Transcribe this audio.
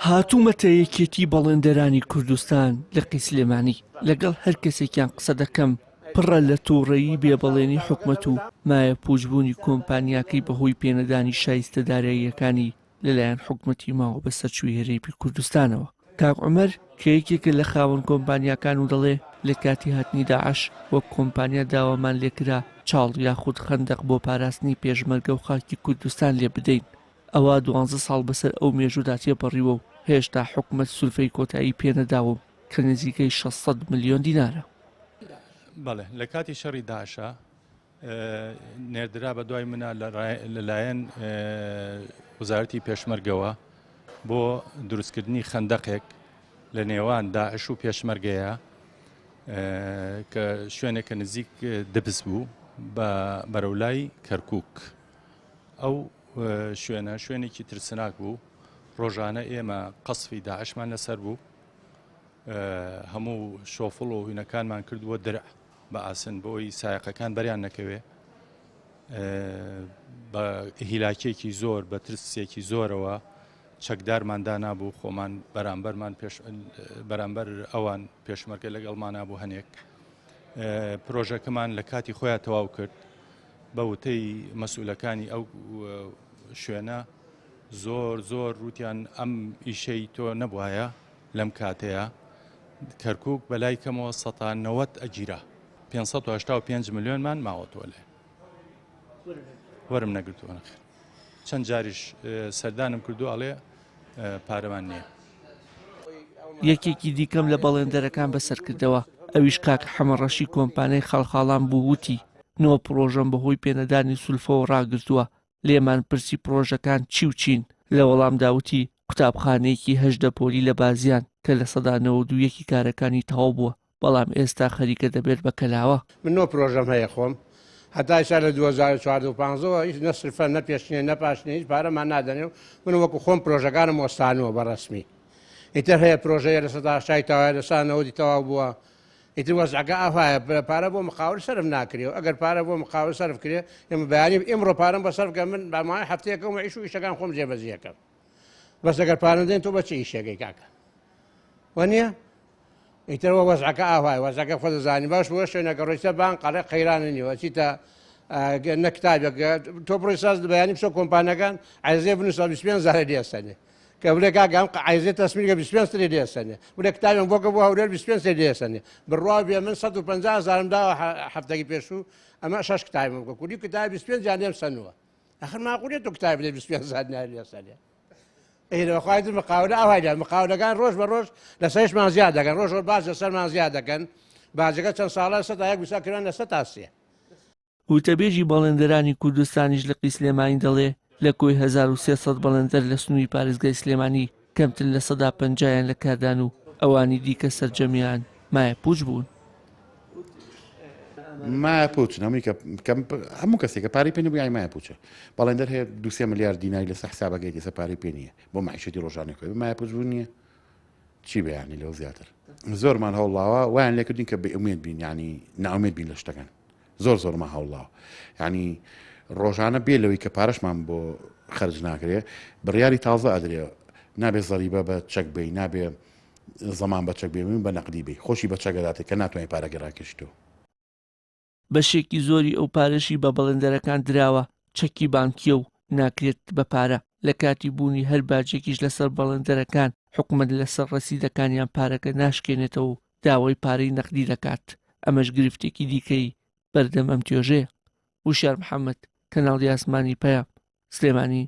هاتوومەتە یەکێتی بەڵێندەرانی کوردستان لە قیسلێمانی لەگەڵ هەر کەسێکیان قسە دەکەم پڕە لە تووڕەیی بێبەڵێنی حکومەت و مایە پوچبوونی کۆمپانیاکەی بەهۆی پێنەدانی شایستەداراییەکانی لەلایەن حکومەتی ماوە بە سەرچووی هەرێمی کوردستانەوە. کاک عومەر کە یەکێکە لە خاوەن کۆمپانیاکان و دەڵێ لە کاتی هاتنی داعش وەک کۆمپانیا داوامان لێکرا چاڵ یاخود خەندەق بۆ پاراستنی پێشمەرگە و خاکی کوردستان لێ بدەین. ئەوە 12 ساڵ بەسەر ئەو مێژوودا تێپەڕیوە و هێشتا حکومەت سولفەی کۆتایی پێنەداوم کە نزیکەی 600 ملیۆن دینارە. بەڵێ لە کاتی شەڕی داعشە نێردرا بە دوای منە لەلایەن وزارەتی پێشمەرگەوە بۆ دروستکردنی خەندەقێک لە نێوان داعش و پێشمەرگەیە کە شوێنێکە نزیک دبس بوو بە بەرەولای کەرکووک. ئەو شوێنێکی ترسناک بوو. ڕۆژانە ئێمە قەسفی داعشمان لەسەر بوو، هەموو شۆفڵ و هوینەکانمان کردووە درع بە ئاسن بۆی سایقەکان بەریان نەکەوێ. بە هیلاکێکی زۆر بە ترسێکی زۆرەوە چەکدارماندا نابوو، خۆمان بەرامبەر ئەوان پێشمەرگە لەگەڵمان نابوو. هەنێک پرۆژەکەمان لە کاتی خۆیان تەواو کرد بە وتەی مەسئولەکانی ئەو شوێنە. زۆر روتیان ئەم ئیشەی تۆ نەبوایە لەم کاتەیە. کەرکووک بەلای کەمەوە 190 ئەگیرە 585 ملیۆنمان ماوەتەوە لێ وەرم نەگرتووە نەخێر. چەند جاریش سەردانم کردو ئەڵێ پارەمان نییە. یەکێکی دیکەم لە بەڵێندەرەکان بەسەرکردەوە ئەویش کاک حەمەڕەشی کۆمپانیای خەڵخاڵان بوو وتی نۆ پرۆژەم بەهۆی پێنەدانی سولفەوە ڕاگرتووە. لێمان پرسی پرۆژەکان چی و چین؟ لە وەڵام داوتی قوتابخانەیەکی 8 پۆلی لە بازیان کە لە 92 کارەکانی تەواو بووە، بەڵام ئێستا خەریکە دەبێت بە کەلاوە. من نۆ پرۆژەم هەیە خۆم، هەتای سال لە 2015 هیچ نەسرفە نەپێشنێ نەپاشنێ هیچ پارەمان نادەنێ و من وەکو خۆم پرۆژەکانم وەستانەوە بەڕەسمی. ئیتر هەیە پرۆژەیە لە 100 تاوای لەسانەوەی تەواو بووە. ئیتر وەزعەکە ئاوایە پارە بۆ مقاول سەرف ناکرێەوە. ئەگەر پارە بۆ مقاول سەرف کرێ ئێمە بەیانی ئێمڕۆ پارەم بە سەرفکە من بەمای هەفتەیەکەم ئیش و ئیشەکان خۆم جێبەجێەکەم. بەس ئەگەر پارە دێن تۆ بە چی ئیشەکەی کاکە وەنیە؟ ئیترەوە وەزعەکە ئاوای وەزعەکە خۆ دەزانی باش بۆ شوێنەکە ڕۆیسە بان قەڵێ قەیرانە نیوە چیتە نەکتابێکە تۆ بڕۆی ساز بەیانی بچۆ کۆمپانیەکان عایزێ بنووسە 25,000 دێسەنێ کە بڵێ کاکەم عایزێ تەسمیرکە 25 دێسەنێ بڵێ کتابێن بۆکە بۆ هەولێر 25 دێسەنێ بڕوا بێ من 150,000 داوە هەفتەی پێشوو ئەمە 6 کتابم بکە کوردی کتاب 25 لێم سەنووە. ئەخر ماقولێت تۆ کتاب لێ 25,000 دێسەنێ. ئێرەخوایت مقاولە ئاوایدا مقاولەکان ڕۆژ بە ڕۆژ لە سەرمان زیاد دەکەن، ڕۆژ باز لە سەرمان زیاد دەکەن. باجەکە چەند ساڵە 100 بیساکردن لە 100 وتەبێژی بەڵێندەرانی کوردستانیش لە قیسلێمانی دەڵێ لە کۆی 1300 بەڵێندەر لە سنووری پارێزگای سلێمانی کەمتر لە 150یان لە کاردان و ئەوانی دیکە سەرجەمیان مایە پوچ بوون. مایە پوچ ئەمریکا هەموو کەسێکە پارەی پێ نەبووی مایە پوچە. بەڵێندەر هەیە 2 ملیار دیناری لەسەر حسابەکەی دەسە پارەی پێ نییە بۆ معیشەتی ڕۆژانەی خۆی مایە پوچ بوون نییە. چی بەیانی لەو زیاتر زۆرمان هەوڵاوە وایان لێکردین کە بێئومێد بین، ینی ناومێد بین لە شتەکان. زۆرمان هەوڵاوە، ینی ڕۆژانە بێ لەوەی کە پارەشمان بۆ خەرج ناکرێ بڕیاری تازە ئەدرێ نابێ زەریبە بە چەک بی، نابێ زەمان بە چەک بێ بە نەقدی بی، خۆشی بە چەکەداتێک کە ناتوانێت پارەکە ڕاکەشتەوە. بەشێکی زۆری ئەو پارەشی بە بەڵێندەرەکان دراوە چەکی بانکیە و ناکرێت بە پارە. لە کاتی بوونی هەر باجێکیش لەسەر بەڵێندەرەکان حکومەت لەسەر ڕەسیدەکانیان پارەکە ناشکێنێتەوە و داوای پارەی نەقدی دەکات. ئەمەش گرفتێکی دیکەی بەردەم ئەم توێژەیە. وشار محەممەد، کەناڵی ئاسمانی پەیام، سلێمانی.